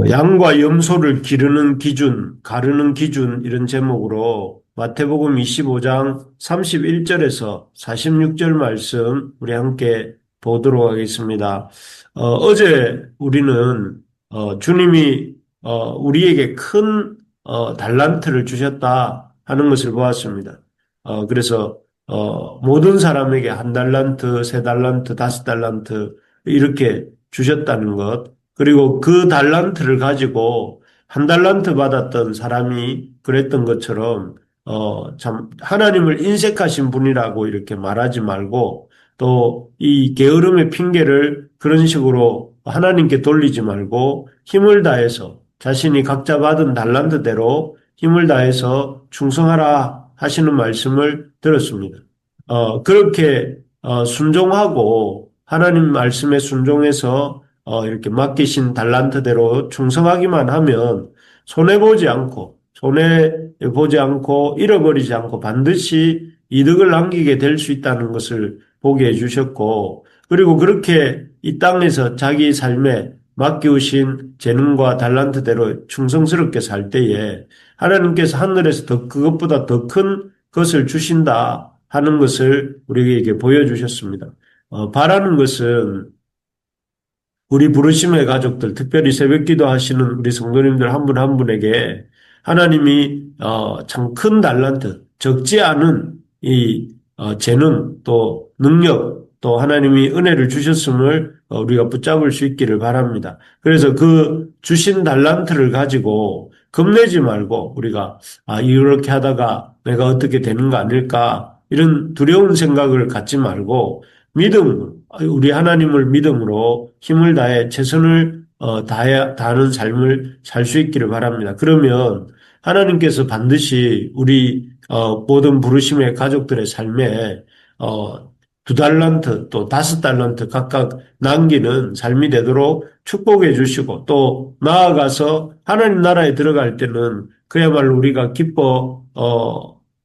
양과 염소를 기르는 기준, 가르는 기준 이런 제목으로 마태복음 25장 31절에서 46절 말씀 우리 함께 보도록 하겠습니다. 어제 우리는 주님이 우리에게 큰 달란트를 주셨다 하는 것을 보았습니다. 그래서 모든 사람에게 한 달란트, 세 달란트, 다섯 달란트 이렇게 주셨다는 것. 그리고 그 달란트를 가지고 한 달란트 받았던 사람이 그랬던 것처럼, 참, 하나님을 인색하신 분이라고 이렇게 말하지 말고, 또 이 게으름의 핑계를 그런 식으로 하나님께 돌리지 말고 힘을 다해서 자신이 각자 받은 달란트대로 힘을 다해서 충성하라 하시는 말씀을 들었습니다. 그렇게, 순종하고 하나님 말씀에 순종해서 이렇게 맡기신 달란트대로 충성하기만 하면 손해보지 않고 잃어버리지 않고 반드시 이득을 남기게 될 수 있다는 것을 보게 해주셨고, 그리고 그렇게 이 땅에서 자기 삶에 맡기우신 재능과 달란트대로 충성스럽게 살 때에 하나님께서 하늘에서 그것보다 더 큰 것을 주신다 하는 것을 우리에게 보여주셨습니다. 바라는 것은 우리 부르심의 가족들, 특별히 새벽기도 하시는 우리 성도님들 한 분 한 분에게 하나님이 참 큰 달란트, 적지 않은 이 재능 또 능력 또 하나님이 은혜를 주셨음을 우리가 붙잡을 수 있기를 바랍니다. 그래서 그 주신 달란트를 가지고 겁내지 말고 우리가 이렇게 하다가 내가 어떻게 되는 거 아닐까 이런 두려운 생각을 갖지 말고 믿음, 우리 하나님을 믿음으로 힘을 다해 최선을 다하는 삶을 살 수 있기를 바랍니다. 그러면 하나님께서 반드시 우리 모든 부르심의 가족들의 삶에 두 달란트 또 다섯 달란트 각각 남기는 삶이 되도록 축복해 주시고 또 나아가서 하나님 나라에 들어갈 때는 그야말로 우리가 기뻐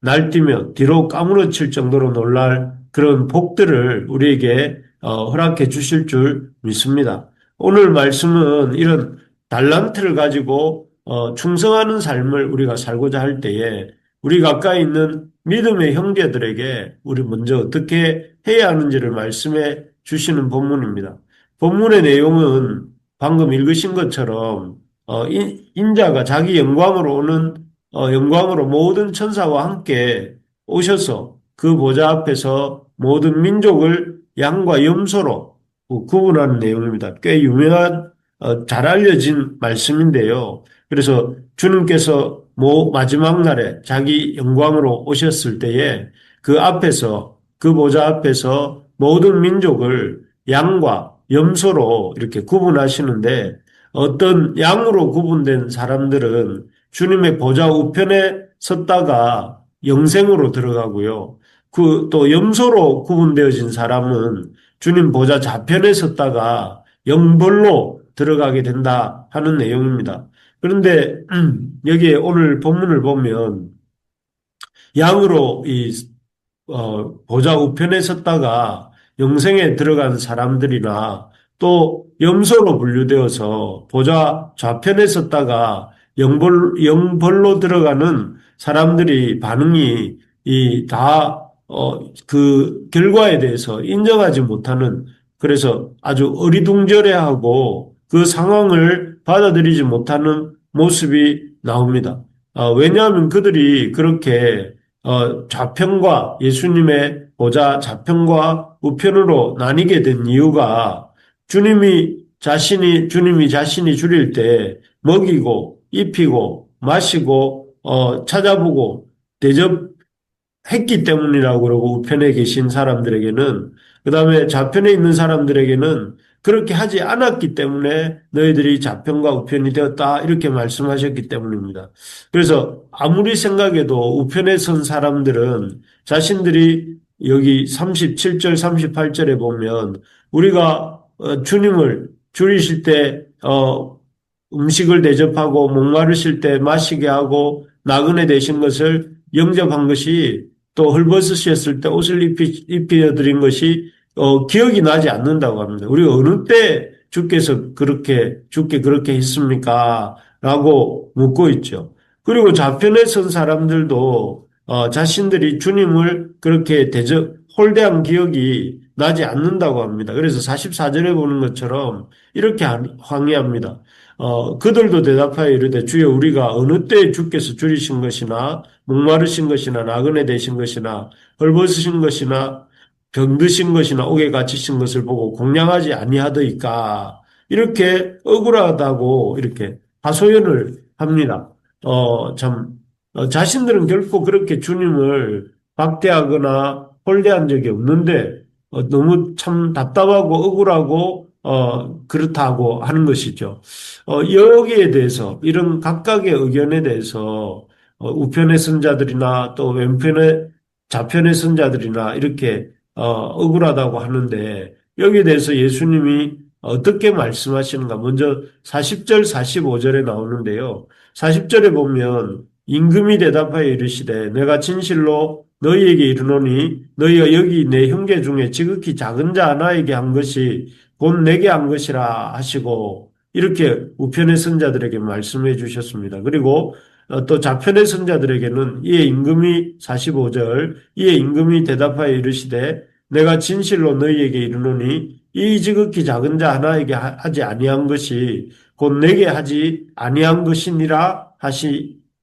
날뛰며 뒤로 까무러칠 정도로 놀랄 그런 복들을 우리에게 허락해 주실 줄 믿습니다. 오늘 말씀은 이런 달란트를 가지고 충성하는 삶을 우리가 살고자 할 때에 우리 가까이 있는 믿음의 형제들에게 우리 먼저 어떻게 해야 하는지를 말씀해 주시는 본문입니다. 본문의 내용은 방금 읽으신 것처럼 인자가 자기 영광으로 오는 영광으로 모든 천사와 함께 오셔서 그 보좌 앞에서 모든 민족을 양과 염소로 구분하는 내용입니다. 꽤 유명한 잘 알려진 말씀인데요. 그래서 주님께서 마지막 날에 자기 영광으로 오셨을 때에 그 앞에서 그 보좌 앞에서 모든 민족을 양과 염소로 이렇게 구분하시는데 어떤 양으로 구분된 사람들은 주님의 보좌 우편에 섰다가 영생으로 들어가고요. 그 또 염소로 구분되어진 사람은 주님 보좌 좌편에 섰다가 영벌로 들어가게 된다 하는 내용입니다. 그런데 여기에 오늘 본문을 보면 양으로 보좌 우편에 섰다가 영생에 들어간 사람들이나 또 염소로 분류되어서 보좌 좌편에 섰다가 영벌로 들어가는 사람들이 반응이 그 결과에 대해서 인정하지 못하는 그래서 아주 어리둥절해하고 그 상황을 받아들이지 못하는 모습이 나옵니다. 왜냐하면 그들이 그렇게 좌편과 예수님의 보좌 좌편과 우편으로 나뉘게 된 이유가 주님이 자신이 줄일 때 먹이고 입히고 마시고 찾아보고 대접했기 때문이라고 그러고 우편에 계신 사람들에게는 그다음에 좌편에 있는 사람들에게는 그렇게 하지 않았기 때문에 너희들이 좌편과 우편이 되었다 이렇게 말씀하셨기 때문입니다. 그래서 아무리 생각해도 우편에 선 사람들은 자신들이 여기 37절 38절에 보면 우리가 주님을 줄이실 때 음식을 대접하고 목마르실 때 마시게 하고 나그네 되신 것을 영접한 것이 또 헐벗으셨을 때 옷을 입혀드린 것이 기억이 나지 않는다고 합니다. 우리가 어느 때 주께서 주께 그렇게 했습니까? 라고 묻고 있죠. 그리고 좌편에 선 사람들도 자신들이 주님을 그렇게 홀대한 기억이 나지 않는다고 합니다. 그래서 44절에 보는 것처럼 이렇게 항의합니다. 그들도 대답하여 이르되 주여 우리가 어느 때에 주께서 줄이신 것이나 목마르신 것이나 나그네 되신 것이나 헐벗으신 것이나 병드신 것이나 옥에 갇히신 것을 보고 공양하지 아니하더이까 이렇게 억울하다고 이렇게 하소연을 합니다. 참 자신들은 결코 그렇게 주님을 박대하거나 홀대한 적이 없는데 너무 참 답답하고 억울하고 그렇다고 하는 것이죠. 여기에 대해서 이런 각각의 의견에 대해서 우편의 선자들이나 또 왼편의 좌편의 선자들이나 이렇게 억울하다고 하는데 여기에 대해서 예수님이 어떻게 말씀하시는가? 먼저 40절, 45절에 나오는데요. 40절에 보면 임금이 대답하여 이르시되 내가 진실로 너희에게 이르노니 너희가 여기 내 형제 중에 지극히 작은 자 하나에게 한 것이 곧 내게 한 것이라 하시고 이렇게 우편의 선자들에게 말씀해 주셨습니다. 그리고 또 좌편의 선자들에게는 이에 임금이 45절 이에 임금이 대답하여 이르시되 내가 진실로 너희에게 이르노니 이 지극히 작은 자 하나에게 하지 아니한 것이 곧 내게 하지 아니한 것이니라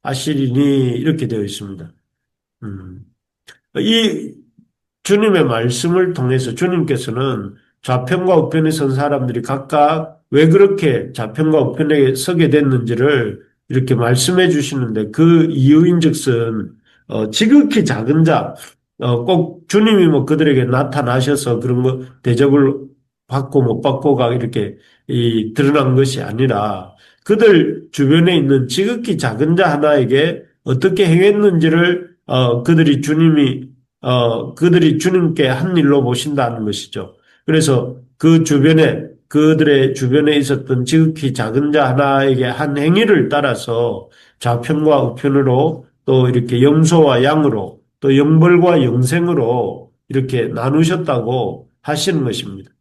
하시리니 이렇게 되어 있습니다. 음. 이 주님의 말씀을 통해서 주님께서는 좌편과 우편에 선 사람들이 각각 왜 그렇게 좌편과 우편에 서게 됐는지를 이렇게 말씀해 주시는데 그 이유인즉슨 지극히 작은 자, 꼭 주님이 뭐 그들에게 나타나셔서 그런 거 대접을 받고 못 받고가 이렇게 드러난 것이 아니라 그들 주변에 있는 지극히 작은 자 하나에게 어떻게 행했는지를 그들이 주님께 한 일로 보신다는 것이죠. 그래서 그들의 주변에 있었던 지극히 작은 자 하나에게 한 행위를 따라서 좌편과 우편으로 또 이렇게 염소와 양으로 또 영벌과 영생으로 이렇게 나누셨다고 하시는 것입니다.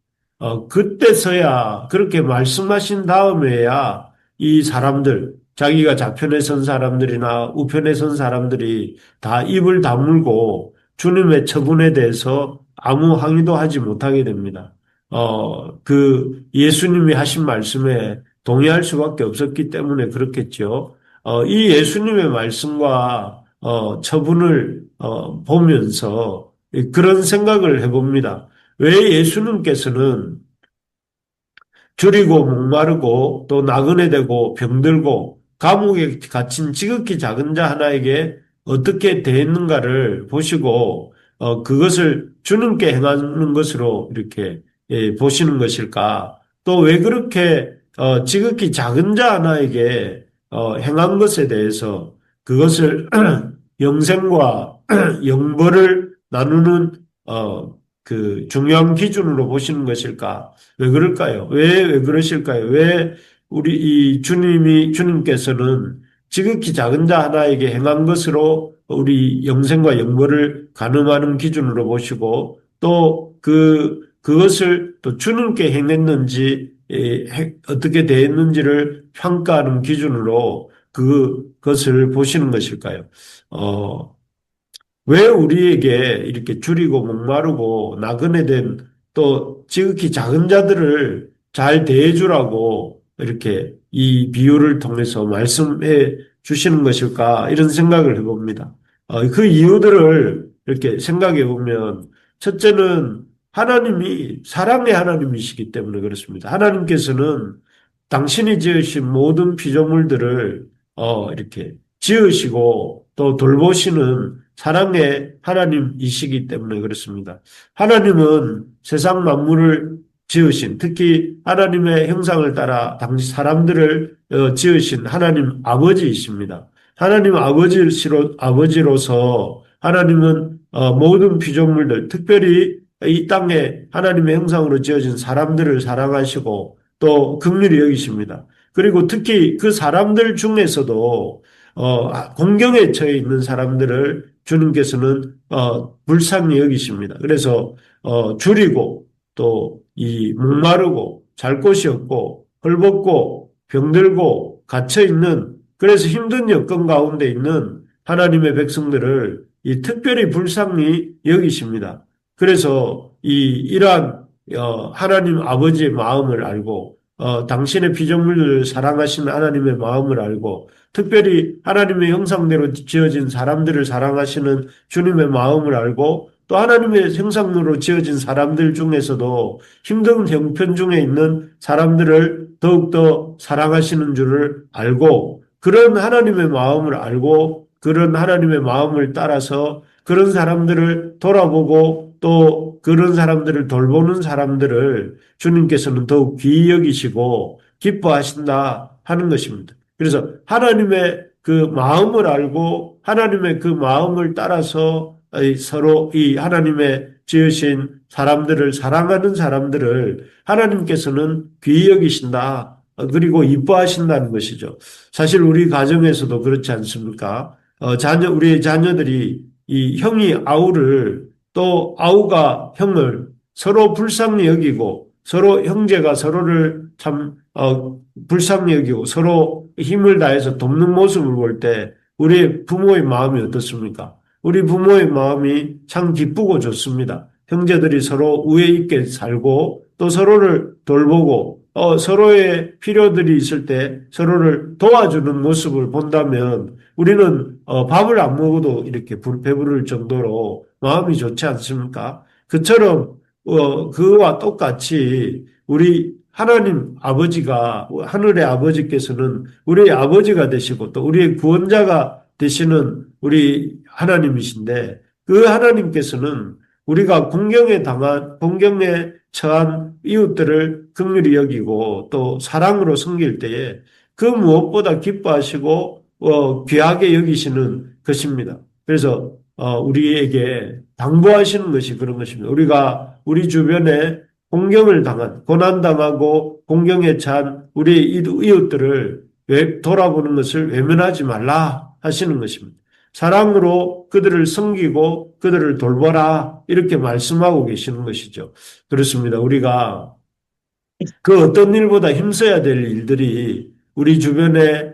그때서야 그렇게 말씀하신 다음에야 이 사람들, 자기가 좌편에 선 사람들이나 우편에 선 사람들이 다 입을 다물고 주님의 처분에 대해서 아무 항의도 하지 못하게 됩니다. 그 예수님이 하신 말씀에 동의할 수밖에 없었기 때문에 그렇겠죠. 이 예수님의 말씀과 처분을 보면서 그런 생각을 해봅니다. 왜 예수님께서는 줄이고 목마르고 또 나그네 되고 병들고 감옥에 갇힌 지극히 작은 자 하나에게 어떻게 대했는가를 보시고 그것을 주님께 행하는 것으로 이렇게 보시는 것일까? 또 왜 그렇게 지극히 작은 자 하나에게 행한 것에 대해서 그것을 영생과 영벌을 나누는 그 중요한 기준으로 보시는 것일까? 왜 그럴까요? 왜 그러실까요? 왜 우리 주님께서는 지극히 작은 자 하나에게 행한 것으로 우리 영생과 영벌을 가늠하는 기준으로 보시고 또 그것을 또 주님께 행했는지 어떻게 대했는지를 평가하는 기준으로 그것을 보시는 것일까요? 왜 우리에게 이렇게 줄이고 목마르고 나그네 된 또 지극히 작은 자들을 잘 대해주라고 이렇게 이 비유를 통해서 말씀해 주시는 것일까 이런 생각을 해봅니다. 그 이유들을 이렇게 생각해 보면 첫째는 하나님이 사랑의 하나님이시기 때문에 그렇습니다. 하나님께서는 당신이 지으신 모든 피조물들을 이렇게 지으시고 또 돌보시는 사랑의 하나님이시기 때문에 그렇습니다. 하나님은 세상 만물을 지으신, 특히 하나님의 형상을 따라 당시 사람들을 지으신 하나님 아버지이십니다. 하나님 아버지로서 하나님은 모든 피조물들, 특별히 이 땅에 하나님의 형상으로 지어진 사람들을 사랑하시고 또 긍휼히 여기십니다. 그리고 특히 그 사람들 중에서도 공경에 처해 있는 사람들을 주님께서는 불쌍히 여기십니다. 그래서 줄이고 또 이 목마르고 잘 곳이 없고 헐벗고 병들고 갇혀 있는 그래서 힘든 여건 가운데 있는 하나님의 백성들을 이 특별히 불쌍히 여기십니다. 그래서 이러한 하나님 아버지의 마음을 알고 당신의 피조물들을 사랑하시는 하나님의 마음을 알고 특별히 하나님의 형상대로 지어진 사람들을 사랑하시는 주님의 마음을 알고 또 하나님의 형상으로 지어진 사람들 중에서도 힘든 형편 중에 있는 사람들을 더욱더 사랑하시는 줄을 알고 그런 하나님의 마음을 알고 그런 하나님의 마음을 따라서 그런 사람들을 돌아보고 또 그런 사람들을 돌보는 사람들을 주님께서는 더욱 귀히 여기시고 기뻐하신다 하는 것입니다. 그래서 하나님의 그 마음을 알고 하나님의 그 마음을 따라서 서로 이 하나님의 지으신 사람들을 사랑하는 사람들을 하나님께서는 귀히 여기신다. 그리고 이뻐하신다는 것이죠. 사실 우리 가정에서도 그렇지 않습니까? 우리의 자녀들이 이 형이 아우를 또 아우가 형을 서로 불쌍히 여기고 서로 형제가 서로를 참 불쌍히 여기고 서로 힘을 다해서 돕는 모습을 볼 때 우리 부모의 마음이 어떻습니까? 우리 부모의 마음이 참 기쁘고 좋습니다. 형제들이 서로 우애 있게 살고 또 서로를 돌보고 서로의 필요들이 있을 때 서로를 도와주는 모습을 본다면 우리는 밥을 안 먹어도 이렇게 배부를 정도로 마음이 좋지 않습니까? 그처럼 그와 똑같이 우리 하나님 아버지가 하늘의 아버지께서는 우리의 아버지가 되시고 또 우리의 구원자가 되시는 우리 하나님이신데 그 하나님께서는 우리가 공경에 처한 이웃들을 긍휼히 여기고 또 사랑으로 섬길 때에 그 무엇보다 기뻐하시고 귀하게 여기시는 것입니다. 그래서 우리에게 당부하시는 것이 그런 것입니다. 우리가 우리 주변에 공경을 당한, 고난당하고 공경에 찬 우리 이웃들을 돌아보는 것을 외면하지 말라 하시는 것입니다. 사랑으로 그들을 섬기고 그들을 돌보라 이렇게 말씀하고 계시는 것이죠. 그렇습니다. 우리가 그 어떤 일보다 힘써야 될 일들이 우리 주변에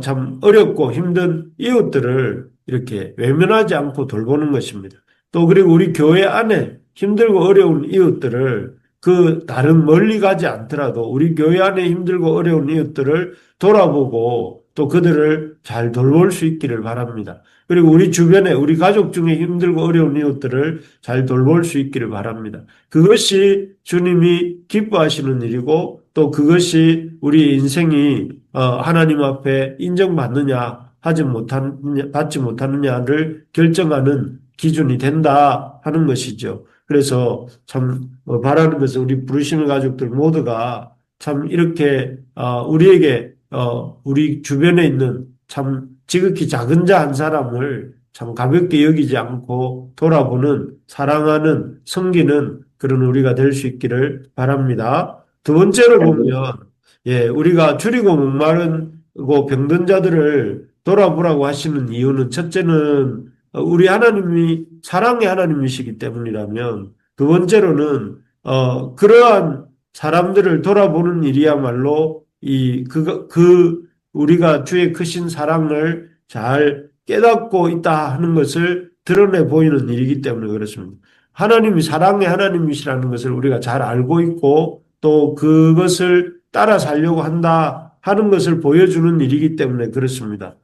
참 어렵고 힘든 이웃들을 이렇게 외면하지 않고 돌보는 것입니다. 또 그리고 우리 교회 안에 힘들고 어려운 이웃들을 그 다른 멀리 가지 않더라도 우리 교회 안에 힘들고 어려운 이웃들을 돌아보고 또 그들을 잘 돌볼 수 있기를 바랍니다. 그리고 우리 주변에 우리 가족 중에 힘들고 어려운 이웃들을 잘 돌볼 수 있기를 바랍니다. 그것이 주님이 기뻐하시는 일이고 또 그것이 우리 인생이 하나님 앞에 인정받느냐 받지 못하느냐를 결정하는 기준이 된다 하는 것이죠. 그래서 참 바라는 것은 우리 부르시는 가족들 모두가 참 이렇게 우리에게 우리 주변에 있는 참 지극히 작은 자 한 사람을 참 가볍게 여기지 않고 돌아보는 사랑하는 섬기는 그런 우리가 될 수 있기를 바랍니다. 두 번째로 보면 우리가 줄이고 목마르고 병든 자들을 돌아보라고 하시는 이유는 첫째는 우리 하나님이 사랑의 하나님이시기 때문이라면 두 번째로는 그러한 사람들을 돌아보는 일이야말로 우리가 주의 크신 사랑을 잘 깨닫고 있다 하는 것을 드러내 보이는 일이기 때문에 그렇습니다. 하나님이 사랑의 하나님이시라는 것을 우리가 잘 알고 있고 또 그것을 따라 살려고 한다 하는 것을 보여주는 일이기 때문에 그렇습니다.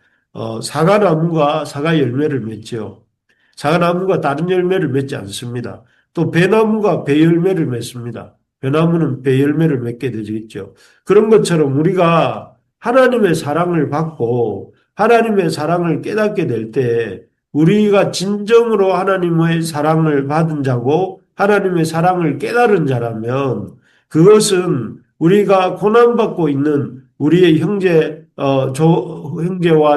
사과나무가 사과 열매를 맺죠. 사과나무가 다른 열매를 맺지 않습니다. 또 배나무가 배 열매를 맺습니다. 배나무는 배 열매를 맺게 되겠죠. 그런 것처럼 우리가 하나님의 사랑을 받고 하나님의 사랑을 깨닫게 될 때 우리가 진정으로 하나님의 사랑을 받은 자고 하나님의 사랑을 깨달은 자라면 그것은 우리가 고난받고 있는 우리의 형제와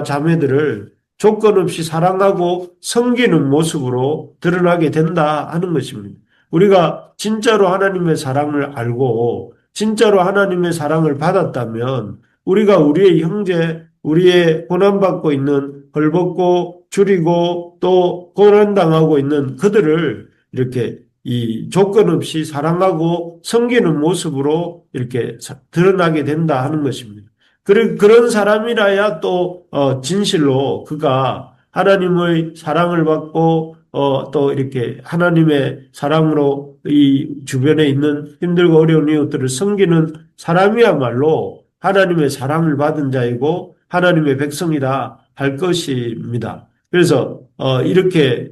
자매들을 조건 없이 사랑하고 섬기는 모습으로 드러나게 된다 하는 것입니다. 우리가 진짜로 하나님의 사랑을 알고 진짜로 하나님의 사랑을 받았다면 우리가 우리의 형제, 우리의 고난받고 있는 헐벗고 줄이고 또 고난당하고 있는 그들을 이렇게 이 조건 없이 사랑하고 섬기는 모습으로 이렇게 드러나게 된다 하는 것입니다. 그런 사람이라야 또 진실로 그가 하나님의 사랑을 받고 또 이렇게 하나님의 사랑으로 이 주변에 있는 힘들고 어려운 이웃들을 섬기는 사람이야말로 하나님의 사랑을 받은 자이고 하나님의 백성이다 할 것입니다. 그래서 이렇게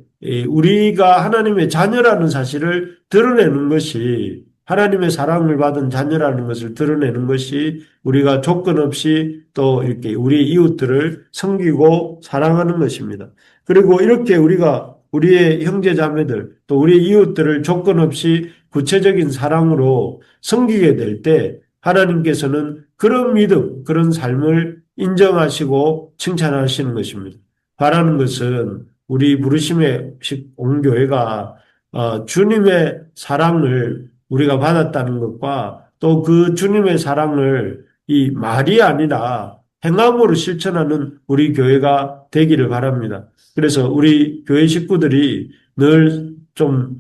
우리가 하나님의 자녀라는 사실을 드러내는 것이 하나님의 사랑을 받은 자녀라는 것을 드러내는 것이 우리가 조건 없이 또 이렇게 우리 이웃들을 섬기고 사랑하는 것입니다. 그리고 이렇게 우리가 우리의 형제 자매들 또 우리 이웃들을 조건 없이 구체적인 사랑으로 섬기게 될 때 하나님께서는 그런 믿음, 그런 삶을 인정하시고 칭찬하시는 것입니다. 바라는 것은 우리 부르심의 온 교회가 주님의 사랑을 우리가 받았다는 것과 또 그 주님의 사랑을 이 말이 아니라 행함으로 실천하는 우리 교회가 되기를 바랍니다. 그래서 우리 교회 식구들이 늘 좀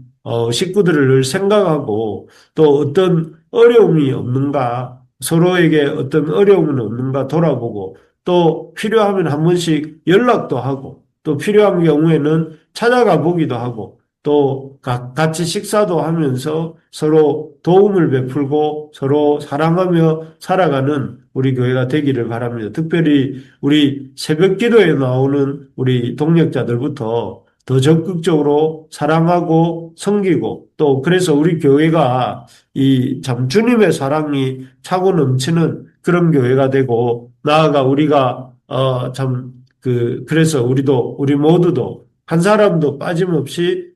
식구들을 늘 생각하고 또 어떤 어려움이 없는가 서로에게 어떤 어려움은 없는가 돌아보고 또 필요하면 한 번씩 연락도 하고 또 필요한 경우에는 찾아가 보기도 하고 또 같이 식사도 하면서 서로 도움을 베풀고 서로 사랑하며 살아가는 우리 교회가 되기를 바랍니다. 특별히 우리 새벽 기도에 나오는 우리 동역자들부터 더 적극적으로 사랑하고 섬기고 또 그래서 우리 교회가 이 참 주님의 사랑이 차고 넘치는 그런 교회가 되고 나아가 우리가 그래서 우리 모두도 한 사람도 빠짐없이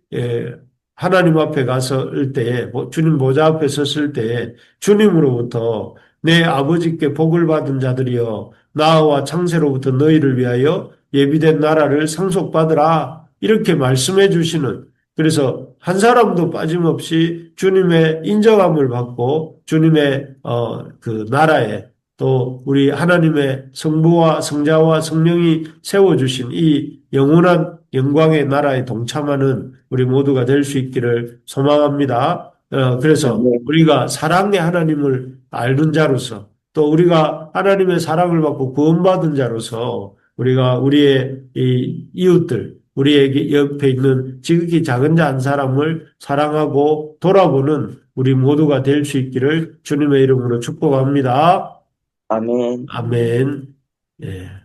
하나님 앞에 갔을 때에 주님 보좌 앞에 섰을 때에 주님으로부터 내 아버지께 복을 받은 자들이여 나와 창세로부터 너희를 위하여 예비된 나라를 상속받으라 이렇게 말씀해 주시는 그래서 한 사람도 빠짐없이 주님의 인정함을 받고 주님의 그 나라에 또 우리 하나님의 성부와 성자와 성령이 세워주신 이 영원한 영광의 나라에 동참하는 우리 모두가 될 수 있기를 소망합니다. 그래서 네. 우리가 사랑의 하나님을 알는 자로서 또 우리가 하나님의 사랑을 받고 구원받은 자로서 우리가 우리의 이 이웃들, 우리에게 옆에 있는 지극히 작은 자 한 사람을 사랑하고 돌아보는 우리 모두가 될 수 있기를 주님의 이름으로 축복합니다. 아멘. 아멘. 예.